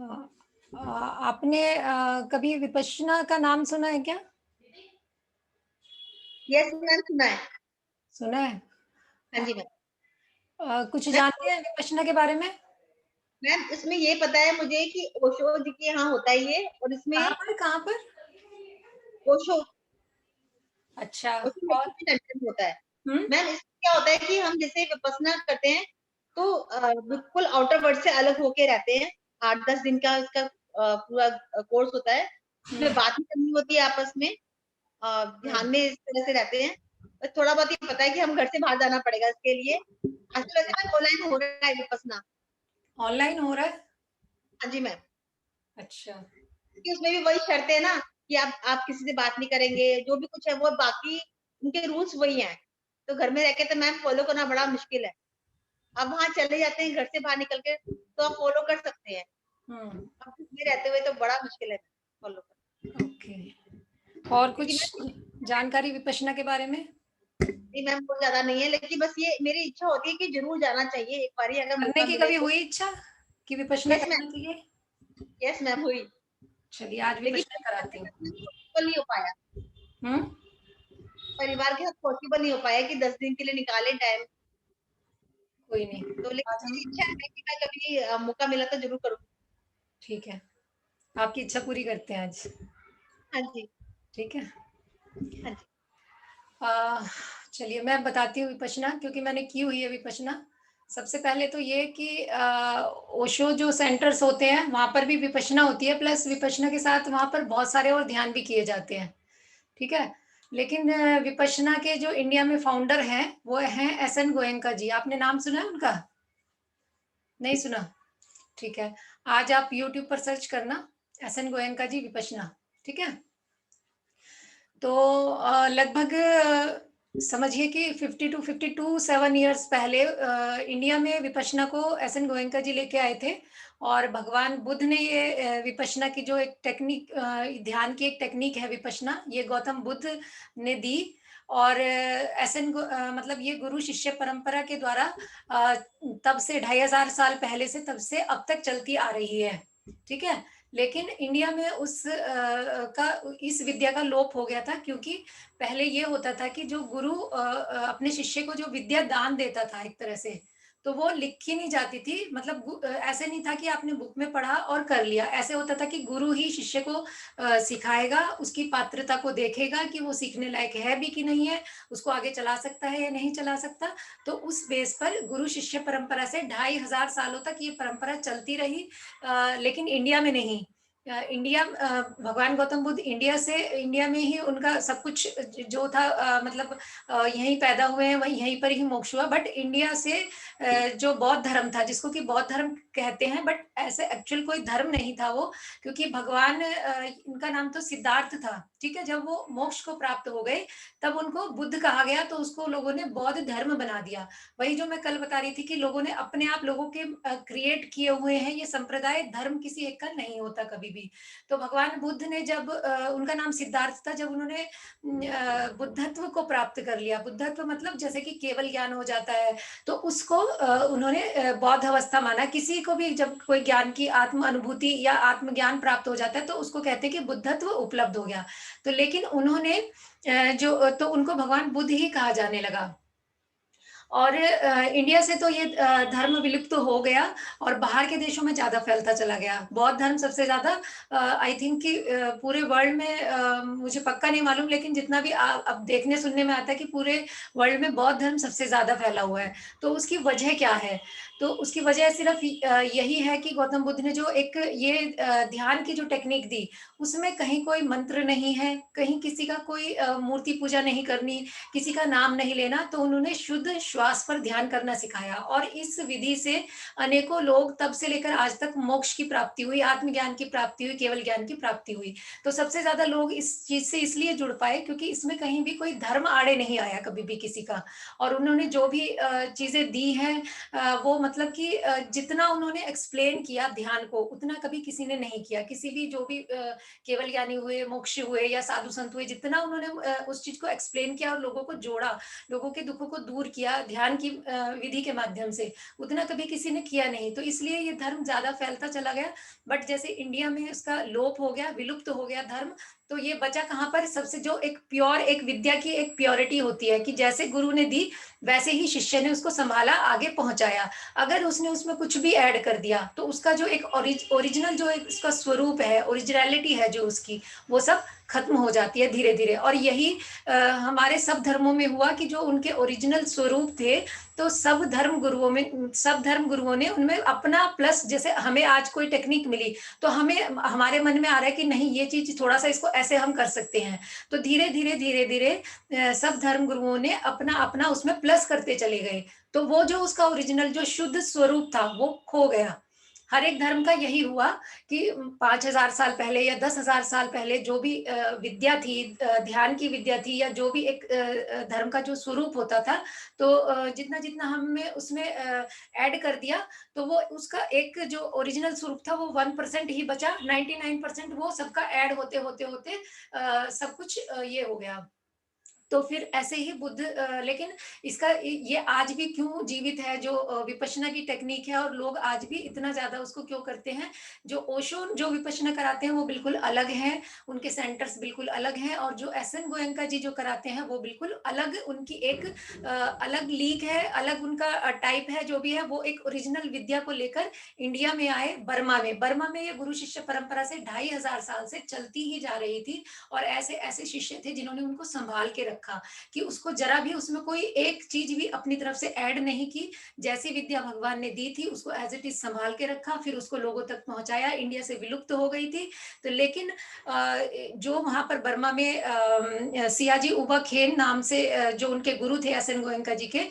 हाँ, आपने कभी विपश्यना का नाम सुना है क्या? यस मैम, सुना है। सुना है? हाँ जी मैम। कुछ मैम जानते हैं विपश्यना के बारे में? मैम इसमें ये पता है मुझे कि ओशो जी के यहाँ होता है ये, और इसमें कहाँ पर, कहाँ पर? ओशो अच्छा। ओशो और मेडिटेशन सेंटर होता है। हुँ? मैम इसमें क्या होता है कि हम जैसे विपश्यना करते हैं, तो बिल्कुल आउटर वर्ल्ड से अलग होके रहते हैं। 8-10 दिन का इसका पूरा कोर्स होता है। हुँ। इसमें बात ही करनी होती है आपस में, हुँ। ध्यान में इस तरह से रहते हैं। बस थोड़ा बहुत ये पता है कि हम घर से बाहर जाना पड़ेगा इसके लिए। आजकल वैसे मैम ऑनलाइन हो रहा है विपश्यना। ऑनलाइन हो रहा है? हाँ जी मैम। अच्छा। कि उसमें भी वही शर्त है ना कि आप किसी से बात नहीं करेंगे, जो भी कुछ है वो बाकी उनके रूल्स वही हैं। तो घर में रह के तो मैम फॉलो करना बड़ा मुश्किल है। अब वहाँ चले जाते हैं घर से बाहर निकल के, तो आप फॉलो कर सकते हैं। हुँ। ऑफिस में रहते हुए तो बड़ा मुश्किल है फॉलो करना। ओके। और क्योंकि कुछ मैं जानकारी विपश्यना के बारे में? जी मैम बहुत ज़्यादा नहीं है, लेकिन बस ये मेरी इच्छा होती है कि ज़रूर जाना चाहिए एक बारी अगर करने मौका की मिले कभी तो। हुई इच्छा कि विपश्यना यस मैम, करना चाहिए? यस मैम हुई। चलिए आज लेकिन विपश्यना परिवार कराती के हूँ। साथ मैम पॉसिबल नहीं हो पाया। हुँ? परिवार के साथ पॉसिबल नहीं हो पाया कि 10 दिन के लिए निकालें टाइम। कोई नहीं। तो लेकिन आज मेरी हम इच्छा है कि मैं कभी मौका मिला तो ज़रूर करूँगी। ठीक है, आपकी इच्छा पूरी करते हैं आज। हाँ जी, ठीक है? हाँ जी। अ, चलिए मैं बताती हूँ विपश्यना क्योंकि मैंने की हुई है विपश्यना। सबसे पहले तो ये कि ओशो जो सेंटर्स होते हैं, वहाँ पर भी विपश्यना होती है प्लस विपश्यना के साथ वहाँ पर बहुत सारे और ध्यान भी किए जाते हैं, ठीक है? लेकिन विपश्यना के जो इंडिया में फाउंडर हैं, वो हैं एस.एन. गोयनका जी। आपने नाम सुना है उनका? नहीं सुना? ठीक है। आज आप यूट्यूब पर सर्च करना, एस.एन. गोयनका जी विपश्यना, ठीक है? तो लगभग समझिए कि 50 टू 52 7 इयर्स पहले इंडिया में विपश्यना को एस.एन. गोयनका जी लेके आए थे और भगवान बुद्ध ने ये विपश्यना की जो एक टेक्निक ध्यान की एक टेक्निक है विपश्यना, ये गौतम बुद्ध ने दी और मतलब ये गुरु शिष्य परंपरा के द्वारा अ, तब से 2500 साल पहले से तब से अब तक चलती आ रही है, ठीक है? लेकिन इंडिया में इस विद्या का लोप हो गया था क्योंकि पहले ये होता था कि जो गुरु अपने शिष्य को जो विद्या दान देता था एक तरह से, तो वो लिखी नहीं जाती थी मतलब ऐसे नहीं था कि आपने बुक में पढ़ा और कर लिया। ऐसे होता था कि गुरु ही शिष्य को सिखाएगा, उसकी पात्रता को देखेगा कि वो सीखने लायक है भी कि नहीं है, उसको आगे चला सकता है या नहीं चला सकता। तो उस बेस पर गुरु शिष्य परंपरा से 2500 सालों तक ये परंपरा चलती रही लेकिन इंडिया में नहीं। भगवान गौतम बुद्ध इंडिया में ही उनका सब कुछ जो था मतलब यहीं पैदा हुए हैं, वहीं यहीं पर ही मोक्ष हुआ बट इंडिया से जो बौद्ध धर्म था, जिसको कि बौद्ध धर्म कहते हैं बट ऐसे एक्चुअल कोई धर्म नहीं था वो, क्योंकि भगवान इनका नाम तो सिद्धार्थ था, ठीक है? जब वो मोक्ष को प्राप्त हो गए, तब उनको बुद्ध कहा गया, तो उसको लोगों ने बौद्ध धर्म बना दिया। वही जो मैं कल बता रही थी कि लोगों ने अपने आप लोगों के क्रिएट किए हुए हैं ये संप्रदाय, धर्म किसी एक का नहीं होता कभी भी। तो भगवान बुद्ध ने जब उनका नाम सिद्धार्थ था, जब उन्होंने बुद्धत्व को प्राप्त कर लिया, बुद्धत्व मतलब जैसे कि केवल ज्ञान हो जाता है, तो उसको उन्होंने बौद्ध अवस्था माना। किसी को भी जब कोई ज्ञान की आत्म अनुभूति या आत्मज्ञान प्राप्त हो जाता है, तो उसको कहते हैं कि बुद्धत्व उपलब्ध हो गया। तो लेकिन उन्होंने तो उनको भगवान बुद्ध ही कहा जाने लगा। और इंडिया से तो ये धर्म विलुप्त तो हो गया और बाहर के देशों में ज़्यादा फैलता चला गया। बौद्ध धर्म सबसे ज़्यादा आई थिंक कि पूरे वर्ल्ड में मुझे पक्का नहीं मालूम लेकिन जितना भी अब देखने सुनने में आता है कि पूरे वर्ल्ड में बौद्ध धर्म सबसे ज़्यादा फैला हुआ है। तो उसकी वजह क्या है? तो उसकी वजह सिर्फ़ यही है कि गौतम बुद्ध ने जो एक ये ध्यान की जो टेक्निक दी, उसमें कहीं कोई मंत्र नहीं है, कहीं किसी का कोई मूर्ति पूजा नहीं करनी, किसी का नाम नहीं लेना, तो उन्होंने शुद्ध श्वास पर ध्यान करना सिखाया और इस विधि से अनेकों लोग तब से लेकर आज तक मोक्ष की प्राप्ति हुई, आत्मज्ञान की प्राप्ति हुई, केवल ज्ञान की प्राप्ति हुई। तो सबसे ज़्यादा लोग इस चीज़ से इसलिए जुड़ पाए क्योंकि इसमें कहीं भी कोई धर्म आड़े नहीं आया कभी भी किसी का और उन्होंने जो भी चीज़ें दी हैं वो मतलब कि जितना उन्होंने एक्सप्लेन किया ध्यान को, उतना कभी किसी ने नहीं किया। किसी भी जो भी केवल ज्ञानी हुए, मोक्ष हुए या साधु संत हुए, जितना उन्होंने उस चीज़ को एक्सप्लेन किया और लोगों को जोड़ा, लोगों के दुखों को दूर किया ध्यान की विधि के माध्यम से, उतना कभी किसी ने किया नहीं। तो इसलिए ये धर्म ज़्यादा फैलता चला गया। बट जैसे इंडिया में उसका लोप हो गया, विलुप्त हो गया धर्म, तो ये बचा कहाँ पर? सबसे जो एक प्योर, एक विद्या की एक प्योरिटी होती है कि जैसे गुरु ने दी, वैसे ही शिष्य ने उसको संभाला, आगे पहुंचाया। अगर उसने उसमें कुछ भी ऐड कर दिया, तो उसका जो एक ओरिजिनल जो एक उसका स्वरूप है, ओरिजिनलिटी है जो उसकी, वो सब खत्म हो जाती है धीरे धीरे। और यही हमारे सब धर्मों में हुआ कि जो उनके ओरिजिनल स्वरूप थे, तो सब धर्म गुरुओं ने उनमें अपना प्लस, जैसे हमें आज कोई टेक्निक मिली, तो हमें हमारे मन में आ रहा है कि नहीं, ये चीज थोड़ा सा इसको ऐसे हम कर सकते हैं। तो धीरे धीरे धीरे धीरे सब धर्म गुरुओं ने अपना अपना उसमें प्लस करते चले गए। तो वो जो उसका ओरिजिनल जो शुद्ध स्वरूप था, वो खो गया। हर एक धर्म का यही हुआ कि 5,000 साल पहले या 10,000 साल पहले जो भी विद्या थी, ध्यान की विद्या थी, या जो भी एक धर्म का जो स्वरूप होता था, तो जितना जितना हमने उसमें ऐड कर दिया, तो वो उसका एक जो ओरिजिनल स्वरूप था वो 1% ही बचा। 99% वो सबका ऐड होते होते होते सब कुछ ये हो गया। तो फिर ऐसे ही बुद्ध लेकिन इसका ये आज भी क्यों जीवित है, जो विपश्यना की टेक्निक है, और लोग आज भी इतना ज्यादा उसको क्यों करते हैं? जो ओशो जो विपश्यना कराते हैं वो बिल्कुल अलग हैं, उनके सेंटर्स बिल्कुल अलग हैं, और जो एस एन गोयंका जी जो कराते हैं वो बिल्कुल अलग, उनकी एक अलग लीग है, अलग उनका टाइप है। जो भी है वो एक ओरिजिनल विद्या को लेकर इंडिया में आए, बर्मा में ये गुरु शिष्य परंपरा से 2,500 साल से चलती ही जा रही थी। और ऐसे ऐसे शिष्य थे जिन्होंने उनको संभाल के रखा, कि उसको जरा भी उसमें कोई एक चीज भी अपनी तरफ से ऐड नहीं की। जैसी विद्या भगवान ने दी थी उसको एज इट इज संभाल के रखा, फिर उसको लोगों तक पहुंचाया। इंडिया से विलुप्त हो गई थी, तो लेकिन जो वहां पर बर्मा में सियाजी उबा खेन नाम से जो उनके गुरु थे एस एन गोयंका जी के,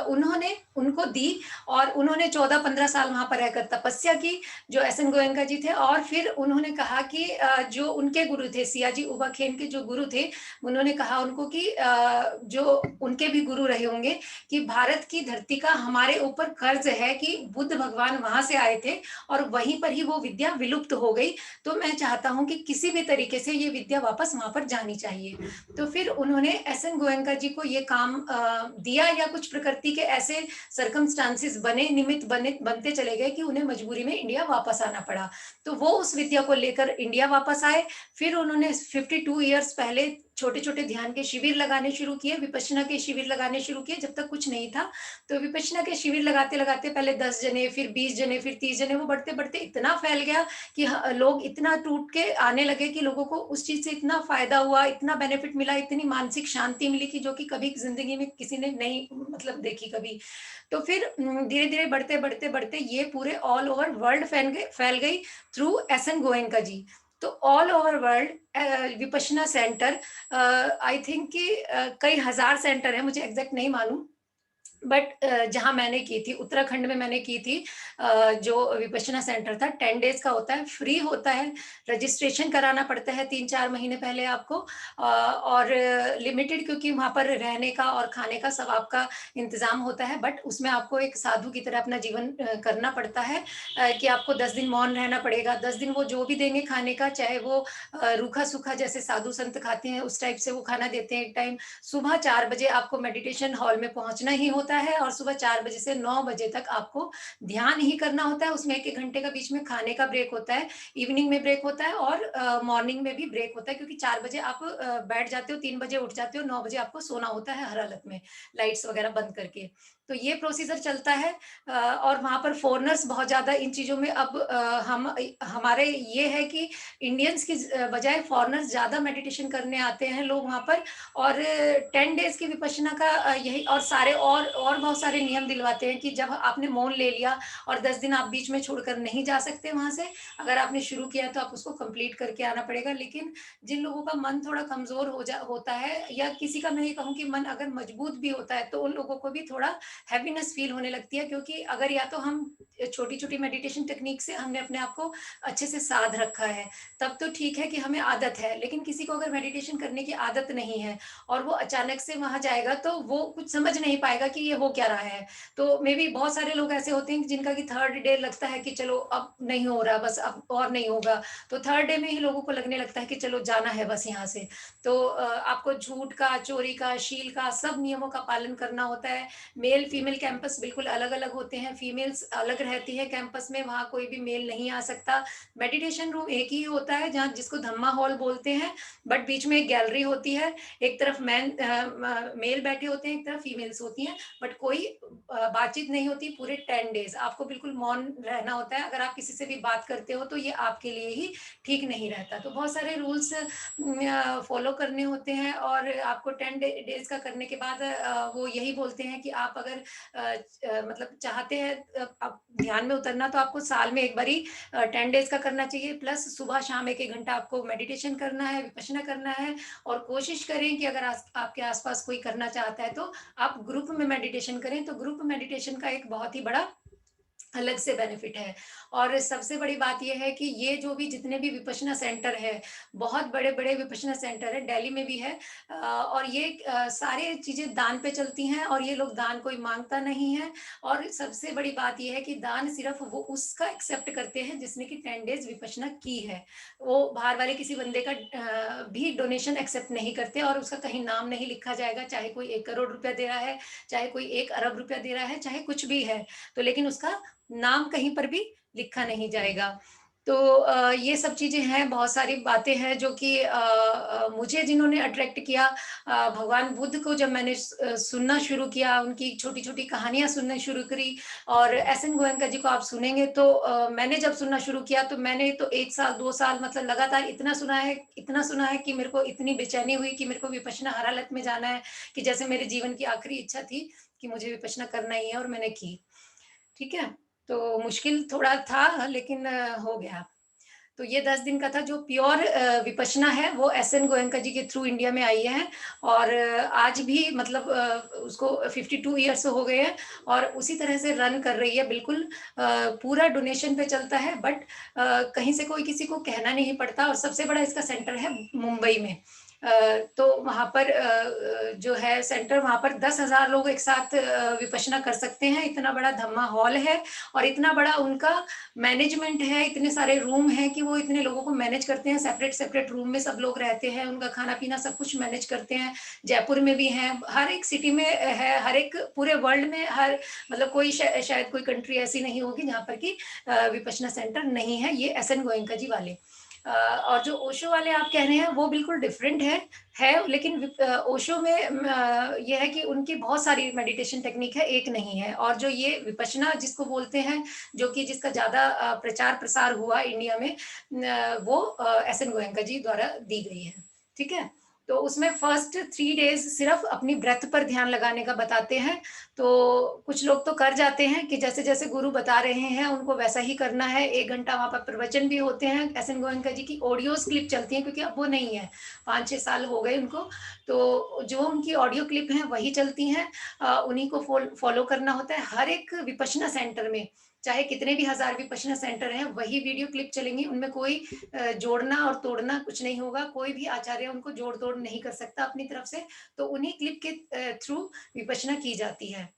उन्होंने उनको दी, और उन्होंने 14-15 साल वहां पर रहकर तपस्या की, जो एस एन गोयंका जी थे। और फिर उन्होंने कहा कि जो उनके गुरु थे, सियाजी उबा खेन के जो गुरु थे, उन्होंने कहा उनको कि जो उनके भी गुरु रहे होंगे, कि भारत की धरती का हमारे ऊपर कर्ज है कि बुद्ध भगवान वहां से आए थे और वहीं पर ही वो विद्या विलुप्त हो गई। तो मैं चाहता हूं कि किसी भी तरीके से ये विद्या वापस वहां पर जानी चाहिए। तो फिर उन्होंने एस एन गोयंका जी को ये काम दिया, या कुछ प्रकृति के ऐसे सर्कमस्टांसिस बने, निमित्त बनते चले गए कि उन्हें मजबूरी में इंडिया वापस आना पड़ा। तो वो उस विद्या को लेकर इंडिया वापस आए। फिर उन्होंने 52 ईयर्स पहले छोटे छोटे ध्यान के शिविर लगाने शुरू किए, विपश्यना के शिविर लगाने शुरू किए, जब तक कुछ नहीं था। तो विपश्यना के शिविर लगाते लगाते पहले 10 जने, फिर 20 जने, फिर 30 जने, वो बढ़ते बढ़ते इतना फैल गया कि लोग इतना टूट के आने लगे कि लोगों को उस चीज से इतना फायदा हुआ, इतना बेनिफिट मिला, इतनी मानसिक शांति मिली कि जो कि कभी जिंदगी में किसी ने नहीं मतलब देखी कभी। तो फिर धीरे धीरे बढ़ते बढ़ते बढ़ते ये पूरे ऑल ओवर वर्ल्ड फैल गई थ्रू एस एन गोयंका जी। तो all over world Vipassana centre, I think कि कई हजार सेंटर है, मुझे एग्जैक्ट नहीं मालूम, बट जहां मैंने की थी उत्तराखंड में मैंने की थी, जो विपश्यना सेंटर था 10 डेज का होता है, फ्री होता है, रजिस्ट्रेशन कराना पड़ता है 3-4 महीने पहले आपको, और लिमिटेड, क्योंकि वहां पर रहने का और खाने का सब आपका इंतजाम होता है। बट उसमें आपको एक साधु की तरह अपना जीवन करना पड़ता है, कि आपको 10 दिन मौन रहना पड़ेगा। 10 दिन वो जो भी देंगे खाने का, चाहे वो रूखा सूखा जैसे साधु संत खाते हैं उस टाइप से वो खाना देते हैं। एक टाइम सुबह 4 बजे आपको मेडिटेशन हॉल में पहुंचना ही होता है, और सुबह 4 बजे से 9 बजे तक आपको ध्यान ही करना होता है। उसमें 1-1 घंटे का बीच में खाने का ब्रेक होता है, इवनिंग में ब्रेक होता है, और मॉर्निंग में भी ब्रेक होता है, क्योंकि 4 बजे आप बैठ जाते हो, 3 बजे उठ जाते हो, 9 बजे आपको सोना होता है हर हालत में, लाइट्स वगैरह बंद करके। तो ये प्रोसीजर चलता है। और वहां पर फॉरनर्स बहुत ज्यादा इन चीजों में, अब हम हमारे ये है कि इंडियंस की बजाय फॉरनर्स ज्यादा मेडिटेशन करने आते हैं लोग वहां पर। और 10 डेज की विपश्यना का यही, और सारे और बहुत सारे नियम दिलवाते हैं कि जब आपने मौन ले लिया और 10 दिन आप बीच में छोड़कर नहीं जा सकते वहां से। अगर आपने शुरू किया तो आप उसको कंप्लीट करके आना पड़ेगा। लेकिन जिन लोगों का मन थोड़ा कमजोर होता है, या किसी का मैं ये कहूँ कि मन अगर मजबूत भी होता है, तो उन लोगों को भी थोड़ा हैवीनेस फील होने लगती है, क्योंकि अगर या तो हम छोटी-छोटी मेडिटेशन टेक्निक से हमने अपने आप को अच्छे से साध रखा है, तब तो ठीक है कि हमें आदत है। लेकिन किसी को अगर मेडिटेशन करने की आदत नहीं है और वो अचानक से वहाँ जाएगा, तो वो कुछ समझ नहीं पाएगा कि ये हो क्या रहा है। तो मेबी बहुत सारे लोग ऐसे होते हैं जिनका कि थर्ड डे लगता है कि चलो अब नहीं हो रहा, बस अब और नहीं होगा। तो थर्ड डे में ही लोगों को लगने लगता है कि चलो जाना है बस यहाँ से। तो आपको झूठ का, चोरी का, शील का, सब नियमों का पालन करना होता है। मेल फीमेल कैंपस बिल्कुल अलग-अलग होते हैं, फीमेल्स अलग रहती है कैंपस में, वहाँ कोई भी मेल नहीं आ सकता। मेडिटेशन रूम एक ही होता है जहाँ जिसको धम्मा हॉल बोलते हैं, बट बीच में एक गैलरी होती है, एक तरफ मेल बैठे होते हैं, एक तरफ फीमेल्स होती हैं, बट कोई बातचीत नहीं होती पूरे 10 डेज़। आपको बिल्कुल मौन रहना होता है, अगर आप किसी से भी बात करते हो तो ये आपके लिए ही ठीक नहीं रहता। तो बहुत सारे रूल्स फॉलो करने होते हैं, और आपको 10 डेज़ का करने के बाद वो यही बोलते हैं कि आप अगर मतलब चाहते हैं आप ध्यान में उतरना, तो आपको साल में एक बारी 10 डेज़ का करना चाहिए, प्लस सुबह-शाम 1-1 घंटा आपको मेडिटेशन करना है, विपश्यना करना है, और कोशिश करें कि अगर आपके आस-पास कोई करना चाहता है, तो आप ग्रुप में मेडिटेशन करें। तो ग्रुप मेडिटेशन का एक बहुत ही बड़ा अलग से बेनिफिट है। और सबसे बड़ी बात ये है कि ये जो भी जितने भी विपश्यना सेंटर है, बहुत बड़े-बड़े विपश्यना सेंटर है, दिल्ली में भी है, और ये सारे चीज़ें दान पे चलती हैं, और ये लोग दान कोई माँगता नहीं है। और सबसे बड़ी बात ये है कि दान सिर्फ़ वो उसका एक्सेप्ट करते हैं जिसने कि 10 डेज़ विपश्यना की है। वो बाहर वाले किसी बंदे का भी डोनेशन एक्सेप्ट नहीं करते, और उसका कहीं नाम नहीं लिखा जाएगा, चाहे कोई 1 करोड़ रुपया दे रहा है, चाहे कोई 1 अरब रुपया दे रहा है, चाहे कुछ भी है। तो लेकिन उसका नाम कहीं पर भी लिखा नहीं जाएगा। तो ये सब चीज़ें हैं, बहुत सारी बातें हैं जो कि मुझे जिन्होंने अट्रैक्ट किया, भगवान बुद्ध को जब मैंने सुनना शुरू किया, उनकी छोटी-छोटी कहानियाँ सुनना शुरू करी, और एस एन गोयनका जी को आप सुनेंगे तो मैंने जब सुनना शुरू किया तो मैंने तो 1 साल, 2 साल मतलब लगातार इतना सुना है कि मेरे को इतनी बेचैनी हुई कि मेरे को विपश्यना हर हालत में जाना है, कि जैसे मेरे जीवन की आखिरी इच्छा थी कि मुझे विपश्यना करना ही है, और मैंने की। ठीक है? तो मुश्किल थोड़ा था, लेकिन हो गया। तो ये 10 दिन का था जो प्योर विपश्यना है, वो एस.एन. गोयनका जी के थ्रू इंडिया में आई है, और आज भी मतलब उसको 52 इयर्स हो गए हैं, और उसी तरह से रन कर रही है बिल्कुल। पूरा डोनेशन पे चलता है, बट कहीं से कोई किसी को कहना नहीं पड़ता, और सबसे बड़ा इसका सेंटर है मुंबई में। तो वहाँ पर जो है सेंटर, वहाँ पर 10,000 लोग एक साथ विपश्यना कर सकते हैं, इतना बड़ा धम्मा हॉल है, और इतना बड़ा उनका मैनेजमेंट है, इतने सारे रूम हैं कि वो इतने लोगों को मैनेज करते हैं, सेपरेट रूम में सब लोग रहते हैं, उनका खाना-पीना सब कुछ मैनेज करते हैं। जयपुर में भी हैं, हर एक सिटी में है, हर एक पूरे वर्ल्ड में हर मतलब कोई शायद कोई कंट्री ऐसी नहीं होगी जहाँ पर कि विपश्यना सेंटर नहीं है, ये एस.एन. गोयनका जी वाले। और जो ओशो वाले आप कह रहे हैं वो बिल्कुल डिफरेंट है, लेकिन ओशो में ये है कि उनकी बहुत सारी मेडिटेशन टेक्निक है, एक नहीं है। और जो ये विपश्यना जिसको बोलते हैं, जो कि जिसका ज़्यादा प्रचार-प्रसार हुआ इंडिया में, वो एस.एन. गोयनका जी द्वारा दी गई है। ठीक है? तो उसमें फर्स्ट 3 डेज़ सिर्फ़ अपनी ब्रेथ पर ध्यान लगाने का बताते हैं। तो कुछ लोग तो कर जाते हैं कि जैसे-जैसे गुरु बता रहे हैं, उनको वैसा ही करना है। 1 घंटा वहाँ पर प्रवचन भी होते हैं। एस.एन. गोयनका जी की ऑडियोज़ क्लिप चलती हैं, क्योंकि अब वो नहीं है, 5-6 साल हो गए उनको। तो जो उनकी ऑडियो क्लिप हैं, वही चलती हैं। उन्हीं को फ़ॉलो करना होता है। हर एक विपश्यना सेंटर में, चाहे कितने भी हज़ार विपश्यना सेंटर हैं, वही वीडियो क्लिप चलेंगी। उनमें कोई जोड़ना और तोड़ना कुछ नहीं होगा। कोई भी आचार्य उनको जोड़-तोड़ नहीं कर सकता अपनी तरफ से। तो उन्हीं क्लिप के थ्रू विपश्यना की जाती है।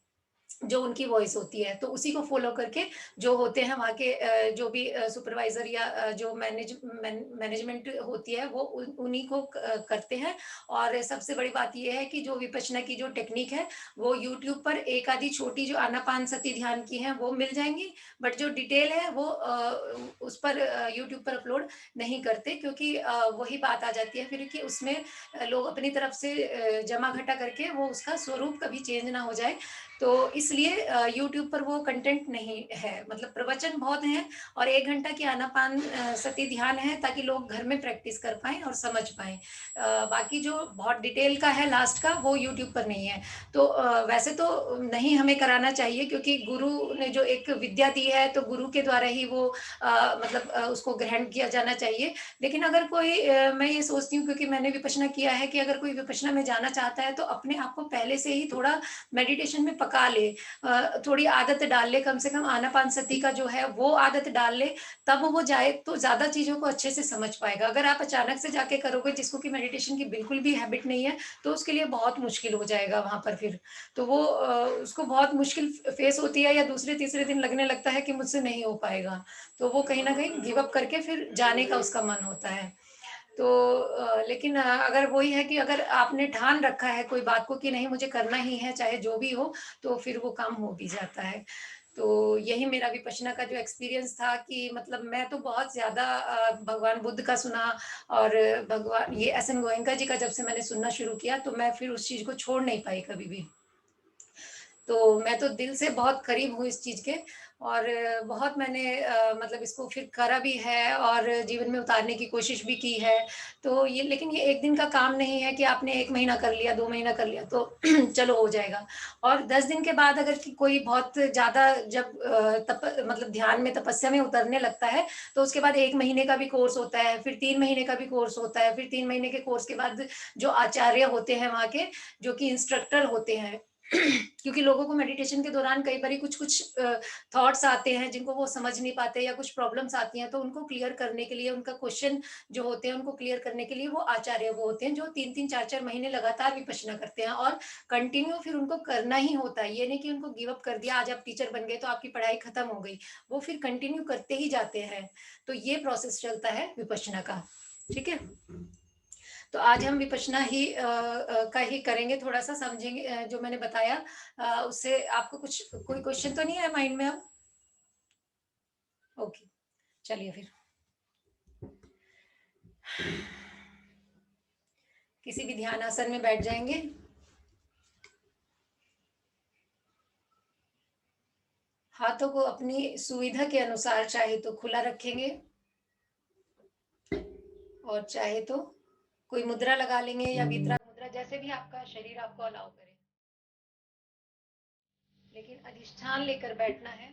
जो उनकी वॉइस होती है, तो उसी को फ़ॉलो करके जो होते हैं वहाँ के जो भी सुपरवाइज़र या जो मैनेजमेंट होती है, वो उन्हीं को करते हैं। और सबसे बड़ी बात ये है कि जो विपश्यना की जो टेक्नीक है, वो यूट्यूब पर एक आधी छोटी जो आनापानसती ध्यान की हैं, वो मिल जाएँगी, बट जो डिटेल है वो उस पर यूट्यूब पर अपलोड नहीं करते, क्योंकि वही बात आ जाती है फिर कि उसमें लोग अपनी तरफ से जमा-घटा करके वो उसका स्वरूप कभी चेंज ना हो जाए। तो इसलिए यूट्यूब पर वो कंटेंट नहीं है, मतलब प्रवचन बहुत हैं, और 1 घंटा की आनापान सती ध्यान है, ताकि लोग घर में प्रैक्टिस कर पाएँ और समझ पाएँ। बाकी जो बहुत डिटेल का है लास्ट का, वो यूट्यूब पर नहीं है। तो वैसे तो नहीं हमें कराना चाहिए, क्योंकि गुरु ने जो एक विद्या दी है, तो गुरु के द्वारा ही वो मतलब उसको ग्रहण किया जाना चाहिए। लेकिन अगर कोई मैं ये सोचती हूँ, क्योंकि मैंने विपश्यना किया है, कि अगर कोई विपश्यना में जाना चाहता है, तो अपने आप को पहले से ही थोड़ा मेडिटेशन में पका ले, थोड़ी आदत डाल ले, कम से कम आनापानसति का जो है वो आदत डाल ले, तब वो जाए तो ज़्यादा चीज़ों को अच्छे से समझ पाएगा। अगर आप अचानक से जाके करोगे जिसको कि मेडिटेशन की बिल्कुल भी हैबिट नहीं है, तो उसके लिए बहुत मुश्किल हो जाएगा वहाँ पर फिर। तो वो उसको बहुत मुश्किल फेस होती है, या दूसरे-तीसरे दिन लगने लगता है कि मुझसे नहीं हो पाएगा। तो वो कहीं न कहीं गिव अप करके फिर जाने का उसका मन होता है। तो लेकिन अगर वही है कि अगर आपने ठान रखा है कोई बात को कि नहीं मुझे करना ही है चाहे जो भी हो, तो फिर वो काम हो भी जाता है। तो यही मेरा विपश्यना का जो एक्सपीरियंस था कि मतलब मैं तो बहुत ज़्यादा भगवान बुद्ध का सुना, और भगवान ये एस एन गोयनका जी का जब से मैंने सुनना शुरू किया, तो मैं फिर उस चीज़ को छोड़ नहीं पाई कभी भी। तो मैं तो दिल से बहुत करीब हूँ इस चीज़ के, और बहुत मैंने मतलब इसको फिर करा भी है और जीवन में उतारने की कोशिश भी की है। तो ये, लेकिन ये एक दिन का काम नहीं है कि आपने 1 महीना कर लिया, 2 महीना कर लिया तो चलो हो जाएगा। और 10 दिन के बाद अगर कि कोई बहुत ज़्यादा जब मतलब ध्यान में, तपस्या में उतरने लगता है, तो उसके बाद 1 महीने का भी कोर्स होता है, फिर 3 महीने का भी कोर्स होता है, फिर 3 महीने के कोर्स के बाद जो आचार्य होते हैं वहाँ के, जो कि इंस्ट्रक्टर होते हैं, क्योंकि लोगों को मेडिटेशन के दौरान कई बारी कुछ-कुछ थॉट्स आते हैं जिनको वो समझ नहीं पाते, या कुछ प्रॉब्लम्स आती हैं, तो उनको क्लियर करने के लिए, उनका क्वेश्चन जो होते हैं उनको क्लियर करने के लिए वो आचार्य वो होते हैं जो 3-3 4-4 महीने लगातार विपश्यना करते हैं, और कंटिन्यू फिर उनको करना ही होता है। ये नहीं कि उनको गिव अप कर दिया, आज आप टीचर बन गए तो आपकी पढ़ाई खत्म हो गई। वो फिर कंटिन्यू करते ही जाते हैं। तो ये प्रोसेस चलता है विपश्यना का। ठीक है? तो आज हम विपश्यना ही का ही करेंगे, थोड़ा-सा समझेंगे जो मैंने बताया, उससे आपको कुछ कोई क्वेश्चन तो नहीं है माइंड में अब? ओके, चलिए फिर। किसी भी ध्यान आसन में बैठ जाएँगे। हाथों को अपनी सुविधा के अनुसार चाहे तो खुला रखेंगे, और चाहे तो कोई मुद्रा लगा लेंगे, या वितरा मुद्रा, जैसे भी आपका शरीर आपको अलाउ करे। लेकिन अधिष्ठान लेकर बैठना है।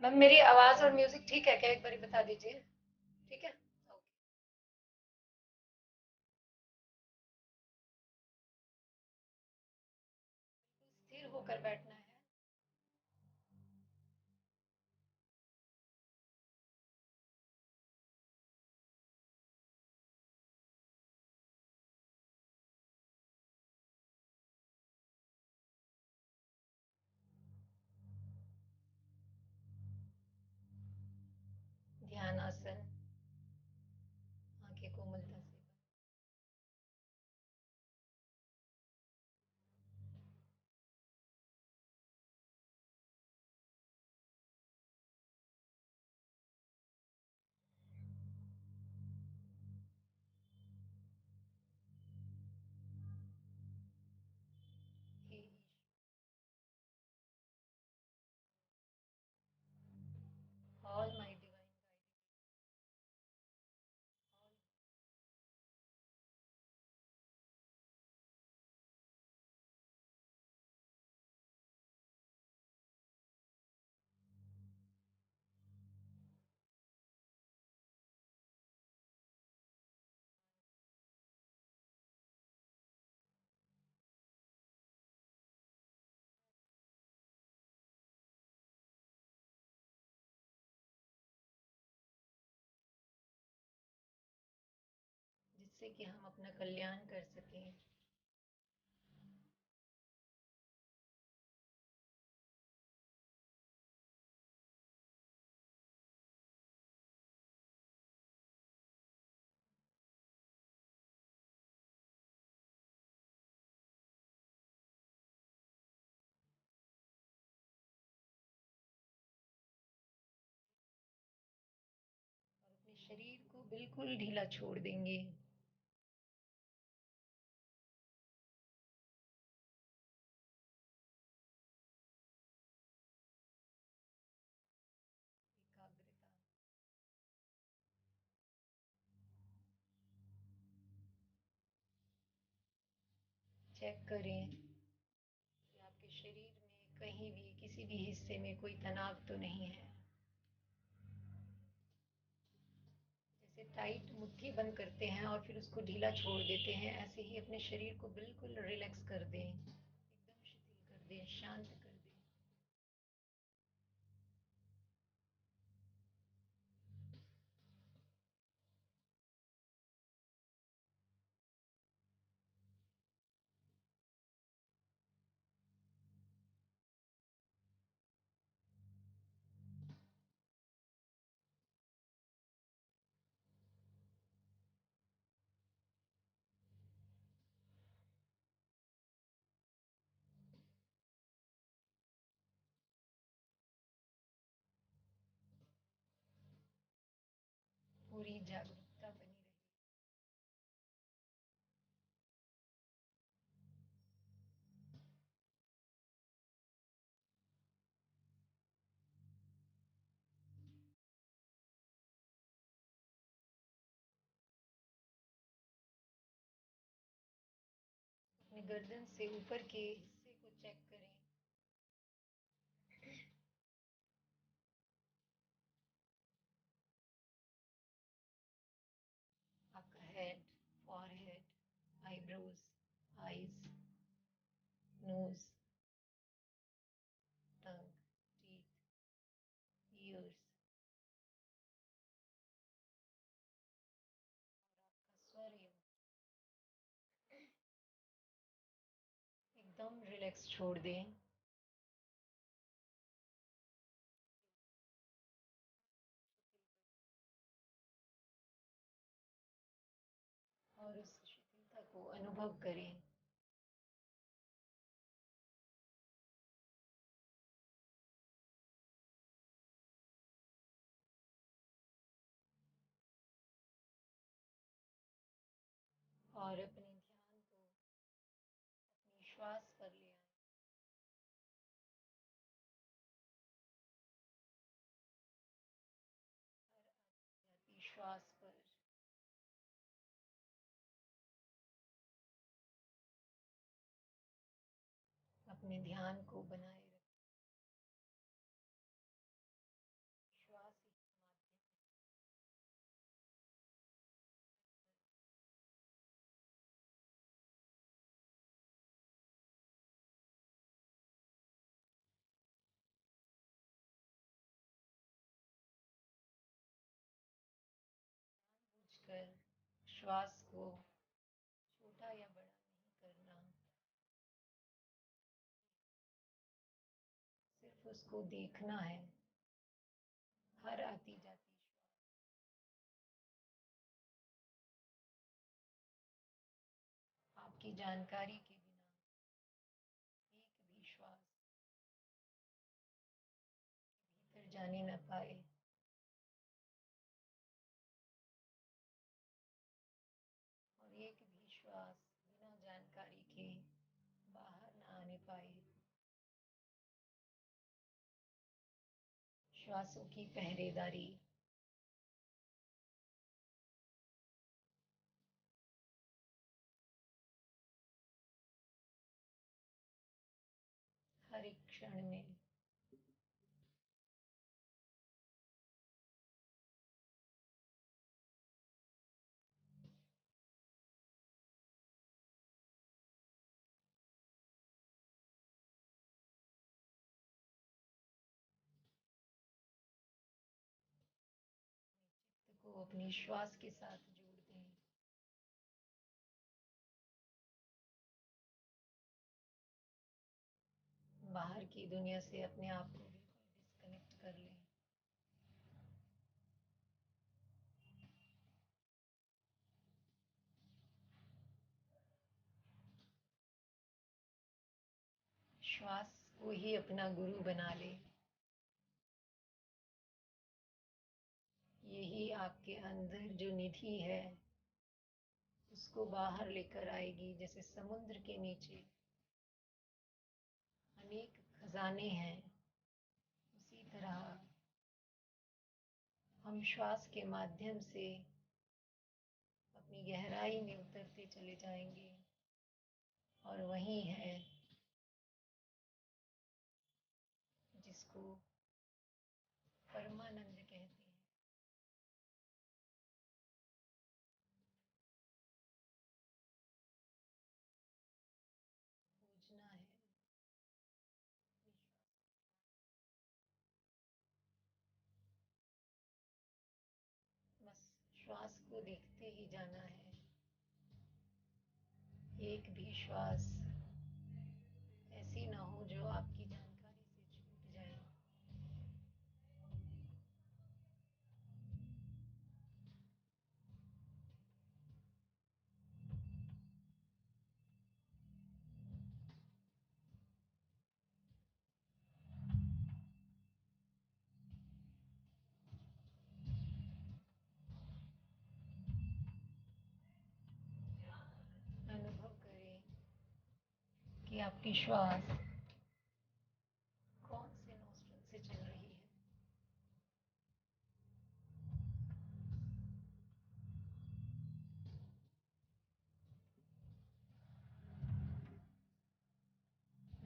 मैम मेरी आवाज़ और म्यूज़िक ठीक है क्या? एक बारी बता दीजिए। ठीक है? ओके। स्थिर होकर बैठना है। ध्यान आसन, आंखें कोमलता से। हे ऑल माय डिवाइन जिससे कि हम अपना कल्याण कर सकें। अपने शरीर को बिल्कुल ढीला छोड़ देंगे। एकाग्रता चेक करें कि आपके शरीर में कहीं भी किसी भी हिस्से में कोई तनाव तो नहीं है। जैसे टाइट मुट्ठी बंद करते हैं और फिर उसको ढीला छोड़ देते हैं, ऐसे ही अपने शरीर को बिल्कुल रिलैक्स कर दें, एकदम शिथिल कर दें, शांत कर दें। पूरी जागरूकता बनी रहे। अपनी गर्दन से ऊपर के हिस्से को चेक करें। आपका head, forehead, eyebrows, eyes, nose, tongue, teeth, ears, और आपका स्वर एकदम रिलैक्स छोड़ दें। और उस शिथिलता को अनुभव करें। और अपने ध्यान को अपनी श्वास पर ले आए। हर आती जाती श्वास पर अपने ध्यान को बनाए रखें। श्वास ही माध्यम है। जानबूझकर श्वास को छोटा या बड़ा नहीं करना, सिर्फ उसको देखना है। हर आती जाती श्वास आपकी जानकारी के बिना एक भी श्वास भीतर जाने न पाए। और एक भी श्वास बिना जानकारी के बाहर न आने पाए। श्वासों की पहरेदारी हर एक क्षण में। चित्त को अपनी श्वास के साथ जोड़ दें। बाहर की दुनिया से अपने आप को बिल्कुल डिस्कनेक्ट कर लें। श्वास को ही अपना गुरु बना लें। यही आपके अंदर जो निधि है उसको बाहर लेकर आएगी। जैसे समुद्र के नीचे अनेक खजाने हैं, उसी तरह हम श्वास के माध्यम से अपनी गहराई में उतरते चले जाएंगे। और वही है जिसको परमानंद कहते हैं। श्वास को देखते ही जाना है। एक भी श्वास ऐसी ना हो जो आपकी जानकारी से छूट जाए। अनुभव करें कि आपकी श्वास कौन से नोस्ट्रल से चल रही है।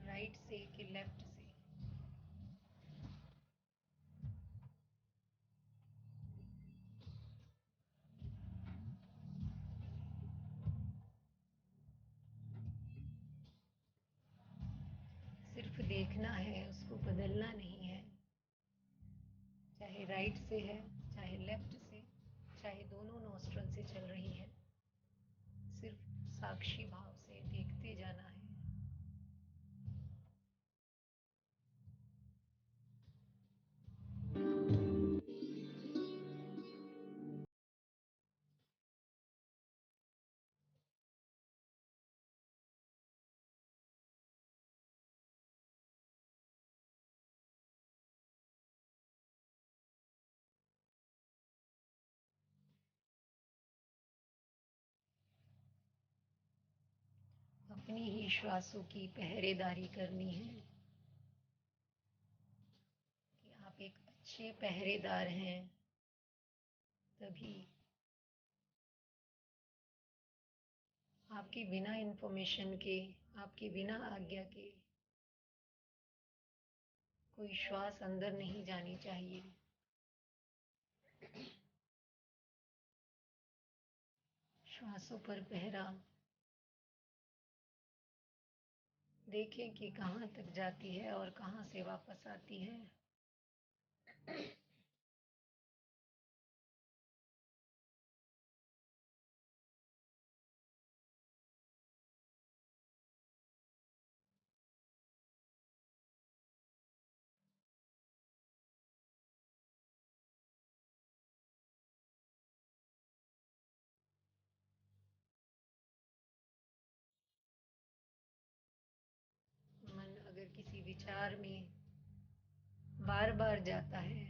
राइट से कि लेफ्ट से। सिर्फ देखना है, उसको बदलना नहीं है। चाहे राइट से है, चाहे लेफ्ट से, चाहे दोनों नोस्ट्रल से चल रही है, सिर्फ साक्षी भाव से देखते जाना है। अपनी ही श्वासों की पहरेदारी करनी है कि आप एक अच्छे पहरेदार हैं। तभी आपकी बिना इंफॉर्मेशन के, आपकी बिना आज्ञा के कोई श्वास अंदर नहीं जानी चाहिए। श्वासों पर पहरा देखें कि कहाँ तक जाती है और कहाँ से वापस आती है। मन अगर किसी विचार में बार बार जाता है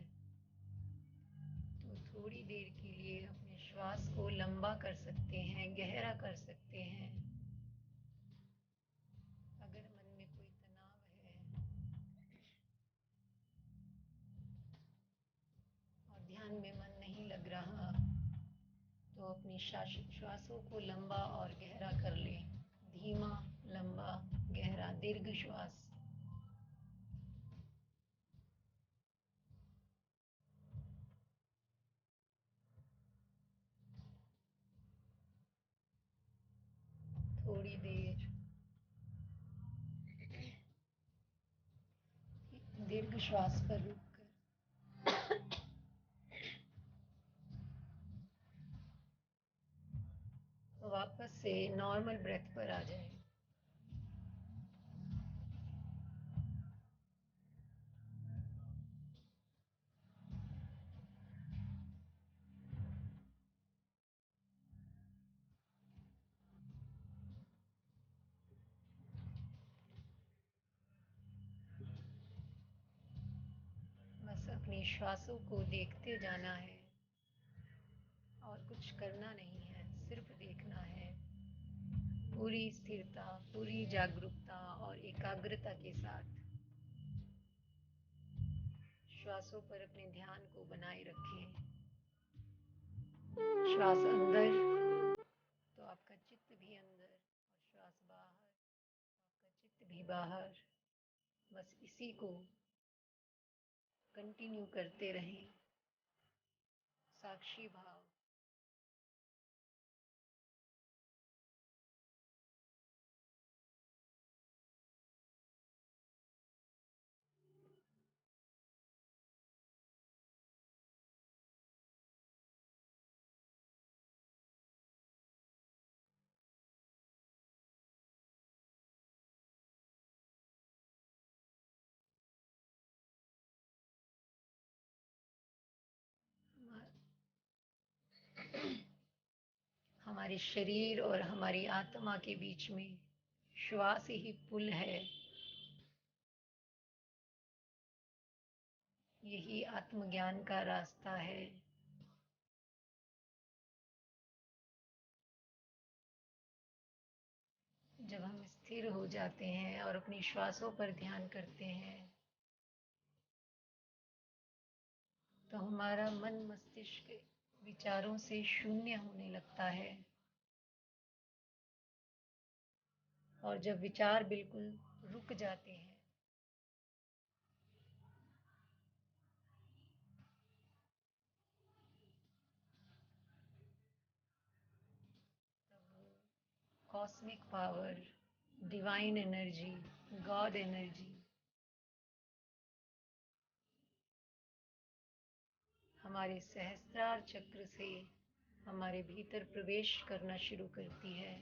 तो थोड़ी देर के लिए अपने श्वास को लंबा कर सकते हैं, गहरा कर सकते हैं। अगर मन में कोई तनाव है और ध्यान में मन नहीं लग रहा तो अपनी श्वासों को लंबा और गहरा कर लें। धीमा, लंबा, गहरा, दीर्घ श्वास। थोड़ी देर दीर्घ श्वास पर रुककर वापस से नॉर्मल ब्रेथ पर आ जाए। बस अपनी श्वासों को देखते जाना है और कुछ करना नहीं है, सिर्फ देखना है। पूरी स्थिरता, पूरी जागरूकता और एकाग्रता के साथ श्वासों पर अपने ध्यान को बनाए रखें। श्वास अंदर तो आपका चित्त भी अंदर, और श्वास बाहर तो आपका चित्त भी बाहर। बस इसी को कंटिन्यू करते रहें। साक्षी भाव। हमारे शरीर और हमारी आत्मा के बीच में श्वास ही पुल है। यही आत्मज्ञान का रास्ता है। जब हम स्थिर हो जाते हैं और अपनी श्वासों पर ध्यान करते हैं तो हमारा मन मस्तिष्क विचारों से शून्य होने लगता है। और जब विचार बिल्कुल रुक जाते हैं तब cosmic power, divine energy, God energy हमारे सहस्त्रार चक्र से हमारे भीतर प्रवेश करना शुरू करती है।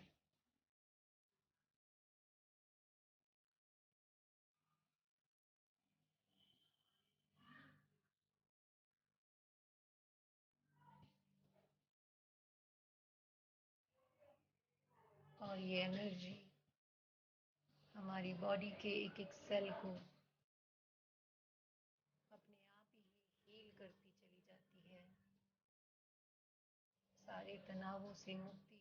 और ये एनर्जी हमारी बॉडी के एक एक सेल को अपने आप ही हील करती चली जाती है। सारे तनावों से मुक्ति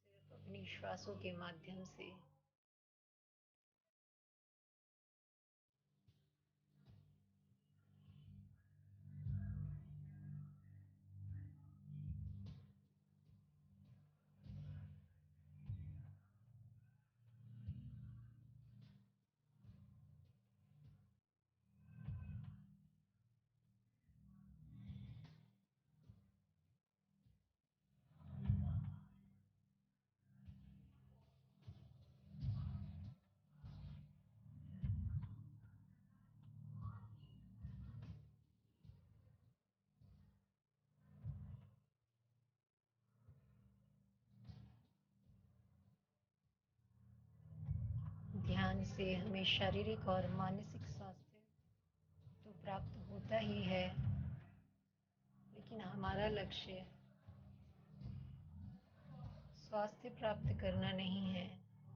सिर्फ अपनी श्वासों के माध्यम से। ध्यान से हमें शारीरिक और मानसिक स्वास्थ्य तो प्राप्त होता ही है, लेकिन हमारा लक्ष्य स्वास्थ्य प्राप्त करना नहीं है।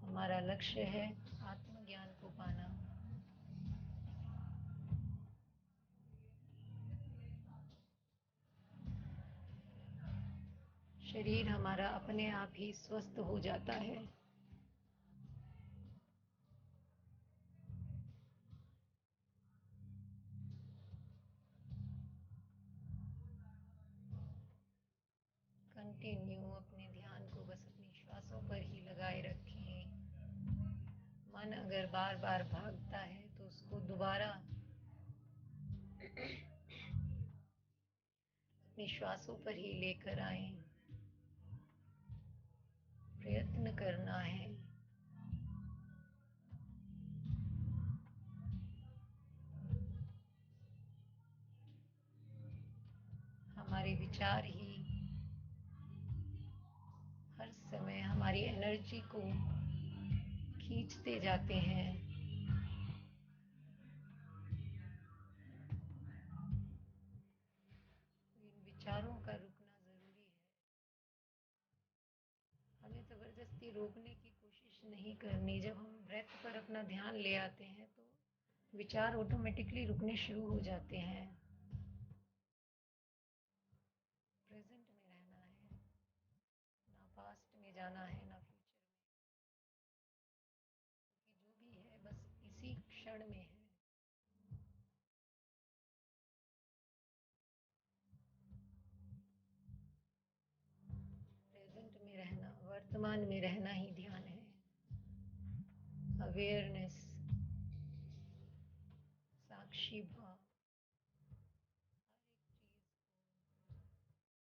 हमारा लक्ष्य है आत्मज्ञान को पाना। शरीर हमारा अपने आप ही स्वस्थ हो जाता है। कंटिन्यू अपने ध्यान को बस अपनी श्वासों पर ही लगाए रखें। मन अगर बार बार भागता है तो उसको दोबारा अपनी श्वासों पर ही लेकर आए। प्रयत्न करना है। हमारे विचार ही हर समय हमारी एनर्जी को खींचते जाते हैं। इन विचारों का रुकना ज़रूरी है। हमें ज़बरदस्ती रोकने की कोशिश नहीं करनी। जब हम ब्रेथ पर अपना ध्यान ले आते हैं तो विचार ऑटोमेटिकली रुकने शुरू हो जाते हैं। प्रेजेंट में रहना है, ना पास्ट में जाना है ना फ्यूचर में, क्योंकि जो भी है बस इसी क्षण में है। प्रेजेंट में रहना, वर्तमान में रहना ही ध्यान है। अवेयरनेस, साक्षी भाव, हर एक चीज को राग द्वेष से मुक्त कर देखना।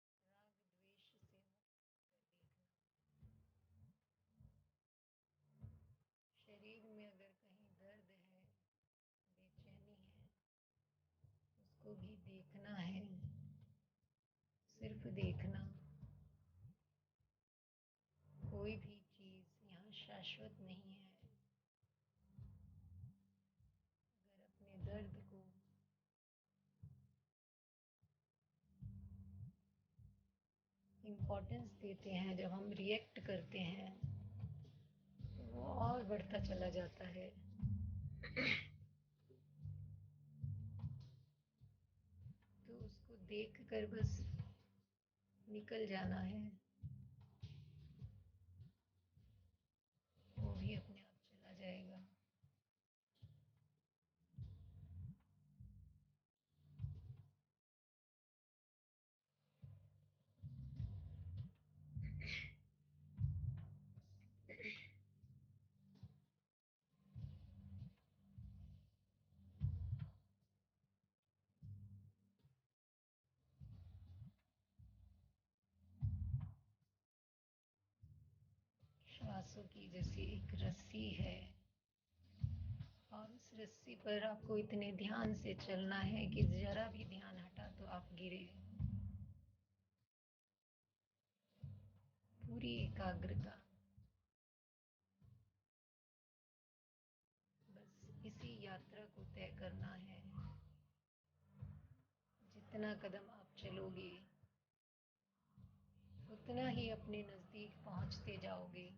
शरीर में अगर कहीं दर्द है, बेचैनी है, उसको भी देखना है। सिर्फ देखना। कोई भी चीज यहाँ शाश्वत नहीं है। अगर अपने दर्द को इम्पोर्टेंस देते हैं, जब हम रिएक्ट करते हैं तो वो और बढ़ता चला जाता है। तो उसको देख कर बस निकल जाना है, वो भी अपने आप चला जाएगा। श्वासों की जैसी एक रस्सी है, और उस रस्सी पर आपको इतने ध्यान से चलना है कि जरा भी ध्यान हटा तो आप गिरे। पूरी एकाग्रता, बस इसी यात्रा को तय करना है। जितना कदम आप चलोगे उतना ही अपने नजदीक पहुंचते जाओगे।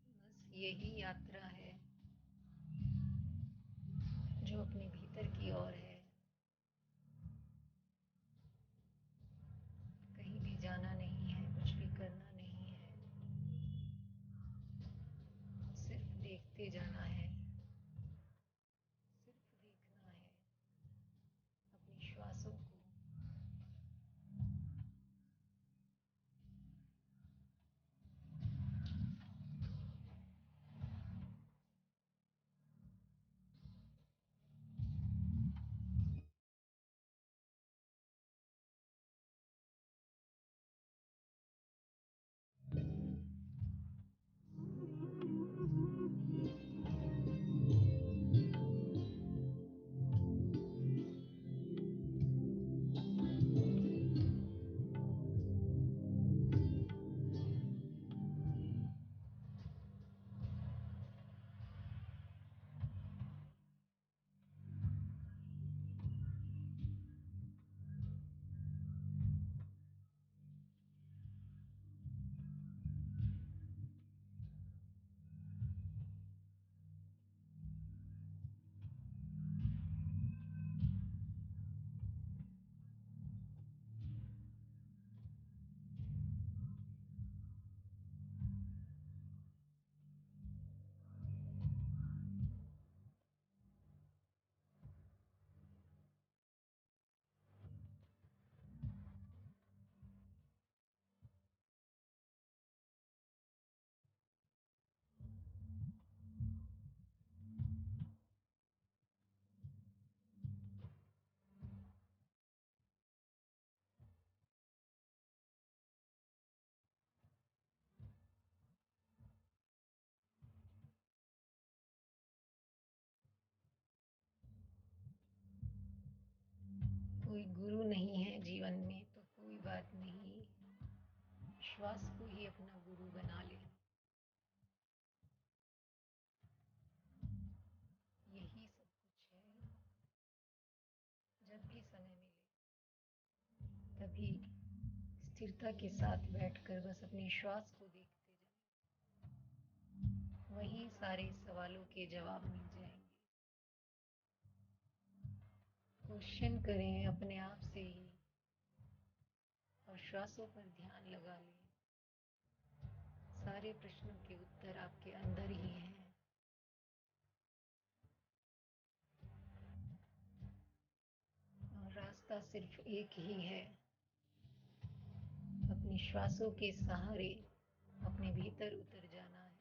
बस यही यात्रा है जो अपने भीतर की ओर है। कहीं भी जाना नहीं है, कुछ भी करना नहीं है, सिर्फ देखते जाना है, सिर्फ देखना है अपनी श्वासों को। कोई गुरु नहीं है जीवन में तो कोई बात नहीं, श्वास को ही अपना गुरु बना ले। यही सब कुछ है। जब भी समय मिले तभी स्थिरता के साथ बैठकर बस अपनी श्वास को देखते जाएं, वहीं सारे सवालों के जवाब मिल जाएंगे। क्वेश्चन करें अपने आप से ही और श्वासों पर ध्यान लगा लें। सारे प्रश्नों के उत्तर आपके अंदर ही हैं। और रास्ता सिर्फ एक ही है, अपनी श्वासों के सहारे अपने भीतर उतर जाना है।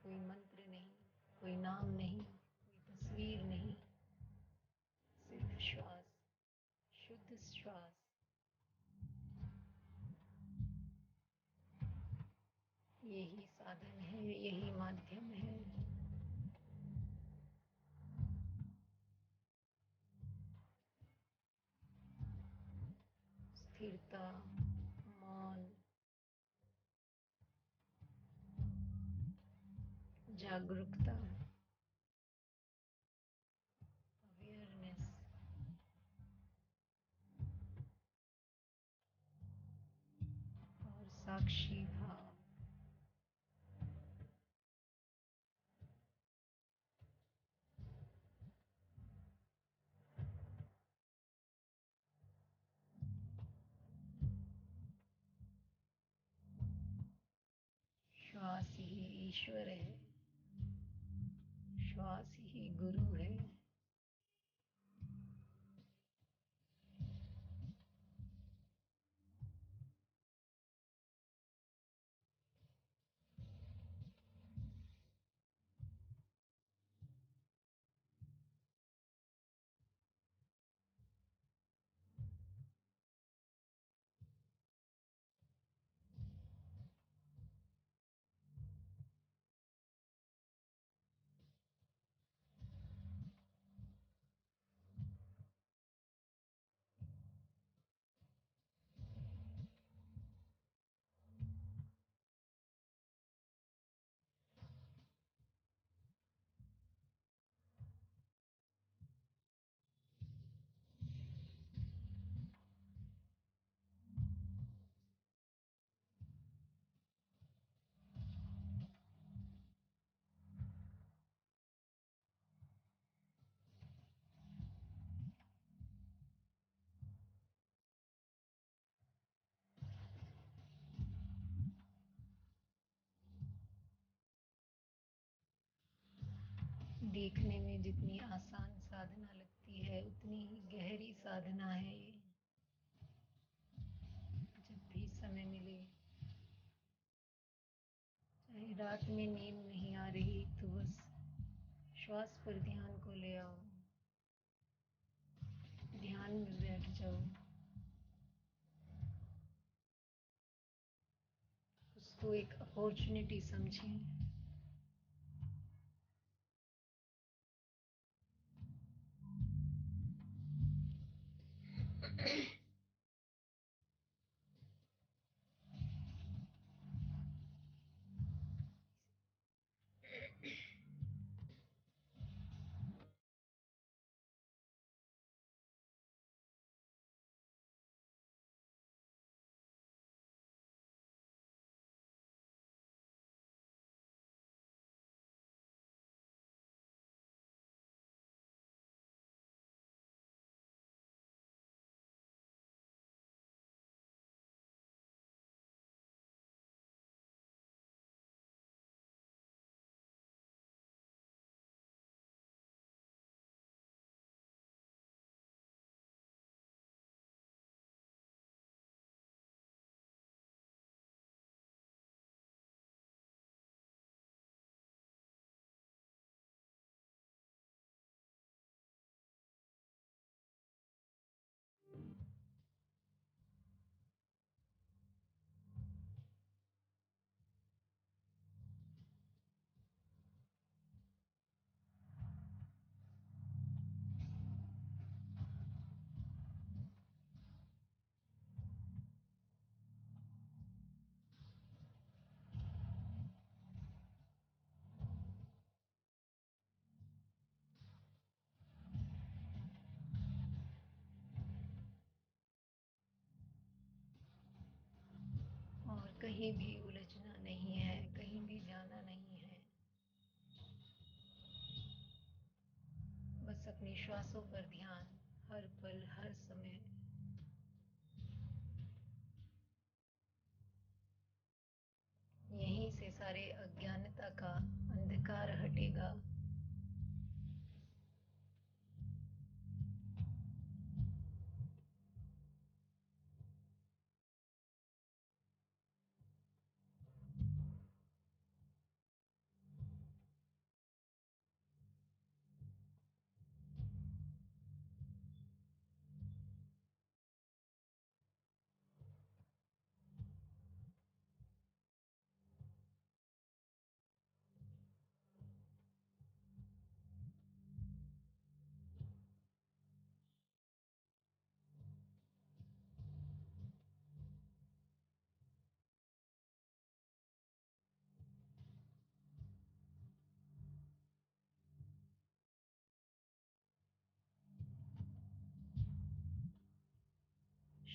कोई मंत्र नहीं, कोई नाम नहीं, कोई तस्वीर नहीं, सिर्फ श्वास, शुद्ध श्वास। यही साधन है, यही माध्यम है। स्थिरता, मौन, जागरूकता, अवेयरनेस, और साक्षी भाव। श्वास ही ईश्वर है, श्वास ही गुरु है। देखने में जितनी आसान साधना लगती है, उतनी ही गहरी साधना है ये। जब भी समय मिले, चाहे रात में नींद नहीं आ रही, तो बस श्वास पर ध्यान को ले आओ, ध्यान में बैठ जाओ, उसको एक अपॉर्चुनिटी समझें। और कहीं भी उलझना नहीं है, कहीं भी जाना नहीं है, बस अपनी श्वासों पर ध्यान, हर पल हर समय। यहीं से सारे अज्ञानता का अंधकार हटेगा।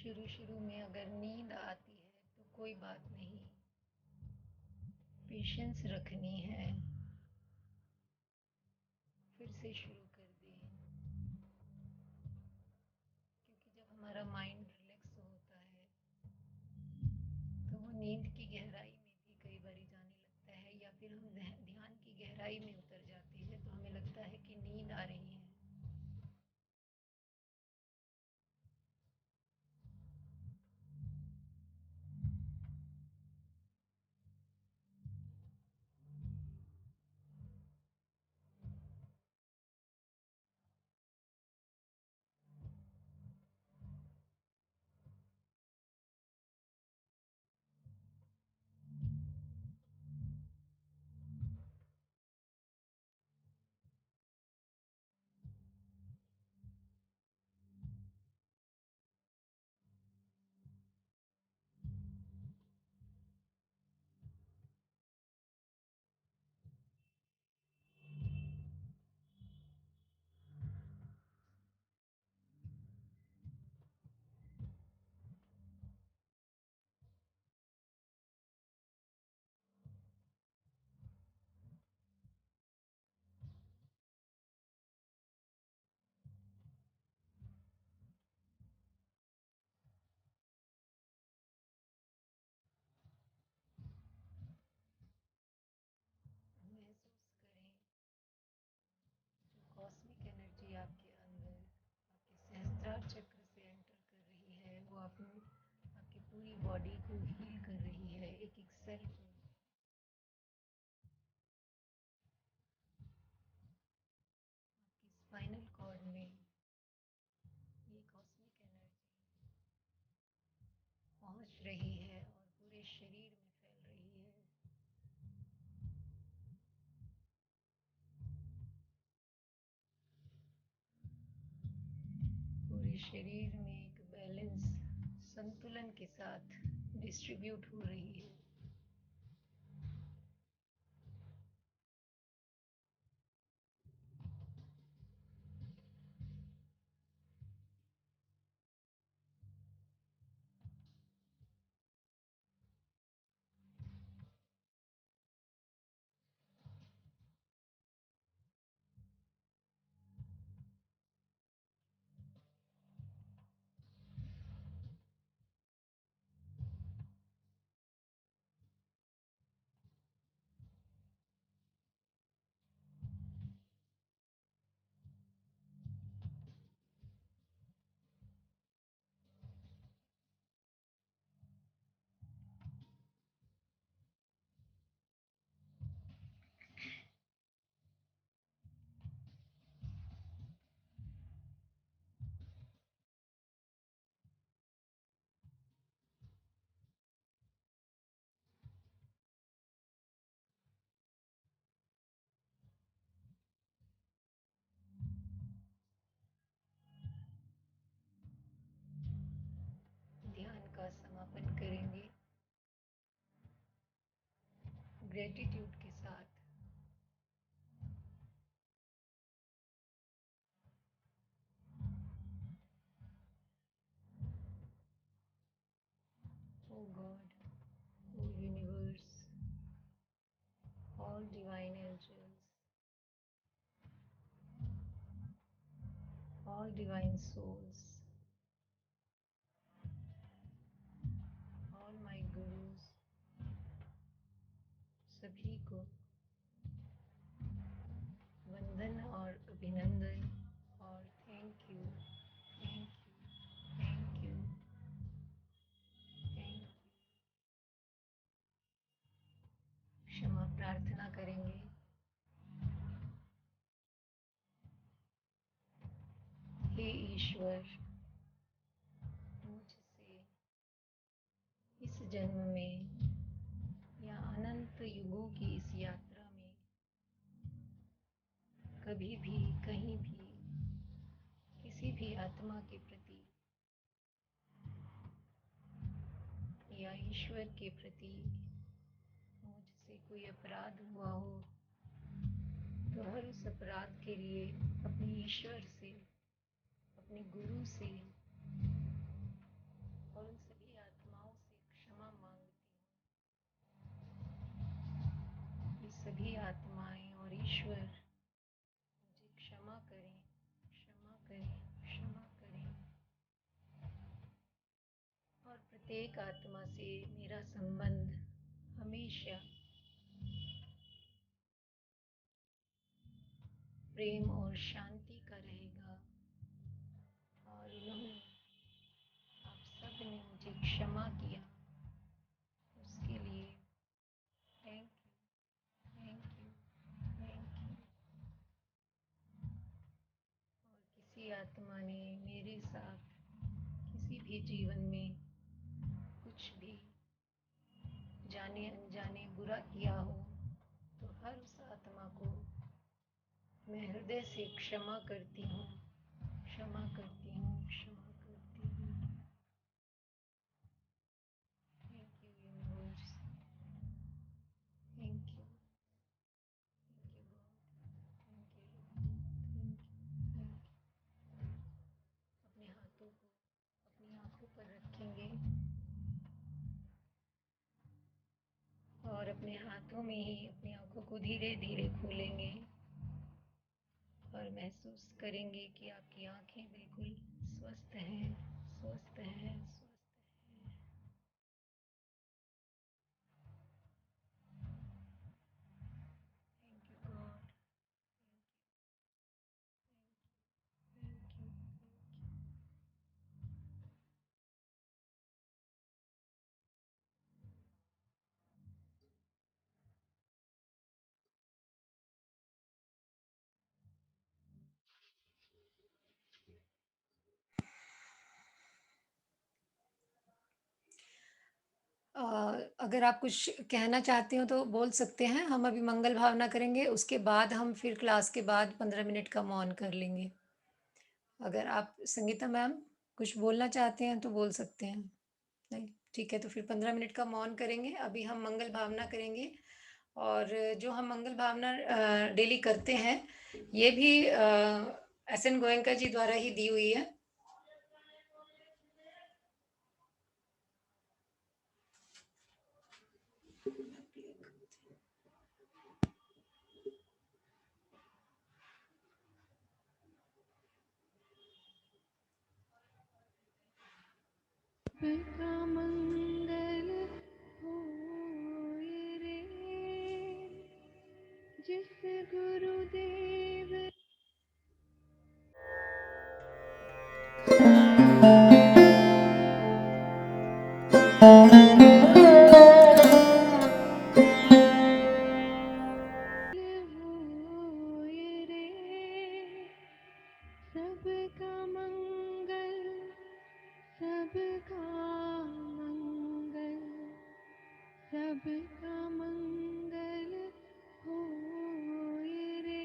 शुरू में अगर नींद आती है तो कोई बात नहीं, पेशेंस रखनी है, फिर से शुरू कर दें। क्योंकि जब हमारा माइंड रिलैक्स होता है तो वो नींद की गहराई में भी कई बारी जाने लगता है, या फिर हम ध्यान की गहराई में उतर जाते हैं तो हमें लगता है कि नींद आ रही है। महसूस करें जो कॉस्मिक एनर्जी आपके अंदर, आपके सहस्त्रार चक्र से एंटर कर रही है, वो आपकी पूरी बॉडी को हील कर रही है, एक एक सेल को। आपकी स्पाइनल कॉर्ड में ये कॉस्मिक एनर्जी पहुंच रही है और पूरे शरीर में फैल रही है। पूरे शरीर में एक बैलेंस, संतुलन के साथ डिस्ट्रीब्यूट हो रही है। ध्यान का समापन करेंगे ग्रेटिट्यूड के साथ। ओ God, O universe, all divine angels, all divine souls, all my gurus, सभी को वंदन और अभिनंदन और thank you, thank you, thank you, thank you. क्षमा प्रार्थना करेंगे। हे ईश्वर, मुझसे इस जन्म में या अनंत युगों की इस यात्रा में कभी भी, कहीं भी, किसी भी आत्मा के प्रति या ईश्वर के प्रति मुझसे कोई अपराध हुआ हो तो हर उस अपराध के लिए अपने ईश्वर से, अपने गुरु से प्रत्येक आत्मा से मेरा संबंध हमेशा प्रेम और शांति का रहेगा। और उन्होंने, आप सब ने मुझे क्षमा किया, उसके लिए thank you, thank you, thank you. और किसी आत्मा ने मेरे साथ किसी भी जीवन में कुछ भी जाने अनजाने बुरा किया हो, तो हर उस आत्मा को मैं हृदय से क्षमा करती हूँ, क्षमा करती हूँ, क्षमा करती हूँ। Thank you universe, thank you, thank you God, thank you, thank you, thank you. अपने हाथों को अपनी आंखों पर रखेंगे और अपने हाथों में ही अपनी आंखों को धीरे धीरे खोलेंगे और महसूस करेंगे कि आपकी आंखें बिल्कुल स्वस्थ हैं, स्वस्थ हैं, स्वस्थ हैं। Thank you God, thank you, thank you. अगर आप कुछ कहना चाहते हो तो बोल सकते हैं। हम अभी मंगल भावना करेंगे, उसके बाद हम फिर क्लास के बाद 15 मिनट का मौन कर लेंगे। अगर आप संगीता मैम कुछ बोलना चाहते हैं तो बोल सकते हैं। नहीं, ठीक है, तो फिर 15 मिनट का मौन करेंगे। अभी हम मंगल भावना करेंगे और जो हम मंगल भावना डेली करते हैं, ये भी एस एन गोयनका जी द्वारा ही दी हुई है। सबका मंगल होए रे, जिस गुरुदेव होए रे, सबका मंगल, सबका मंगल, सबका मंगल होए रे,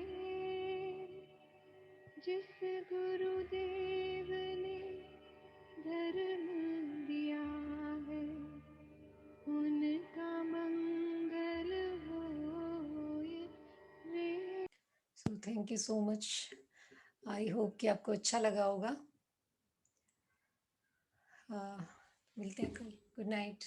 जिस गुरुदेव ने धर्म दिया है, उनका मंगल होए रे। So thank you so much. I hope कि आपको अच्छा लगा होगा। मिलते हैं कल। Good night.